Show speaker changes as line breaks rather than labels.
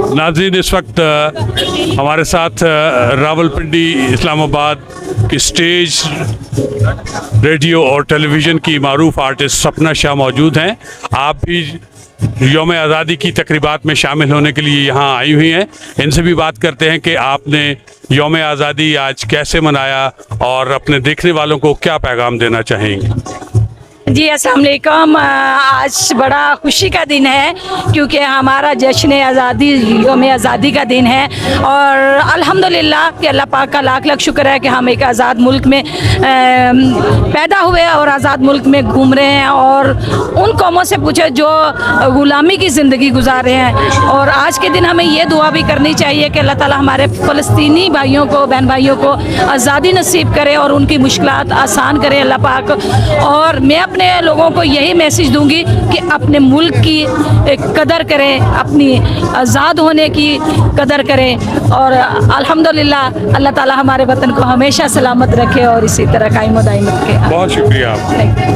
नाज़रीन, इस वक्त हमारे साथ रावलपिंडी इस्लामाबाद की स्टेज, रेडियो और टेलीविज़न की मारूफ आर्टिस्ट सपना शाह मौजूद हैं। आप भी यौम आज़ादी की तकरीबात में शामिल होने के लिए यहाँ आई हुई हैं। इनसे भी बात करते हैं कि आपने यौम आज़ादी आज कैसे मनाया और अपने देखने वालों को क्या पैगाम देना चाहेंगे।
जी अस्सलाम वालेकुम। आज बड़ा खुशी का दिन है क्योंकि हमारा जश्न आज़ादी, यौम आज़ादी का दिन है और अल्हम्दुलिल्लाह कि अल्लाह पाक का लाख लाख शुक्र है कि हम एक आज़ाद मुल्क में पैदा हुए और आज़ाद मुल्क में घूम रहे हैं और उन कौमों से पूछे जो ग़ुलामी की ज़िंदगी गुजार रहे हैं। और आज के दिन हमें ये दुआ भी करनी चाहिए कि अल्लाह ताला हमारे फ़लस्तीनी भाइयों को, बहन भाइयों को आज़ादी नसीब करे और उनकी मुश्किलात आसान करे अल्लाह पाक। और मैं अपने लोगों को यही मैसेज दूंगी कि अपने मुल्क की कदर करें, अपनी आज़ाद होने की कदर करें और अल्हम्दुलिल्लाह अल्लाह ताला हमारे वतन को हमेशा सलामत रखे और इसी तरह कायम दायम रखे।
बहुत शुक्रिया आपका।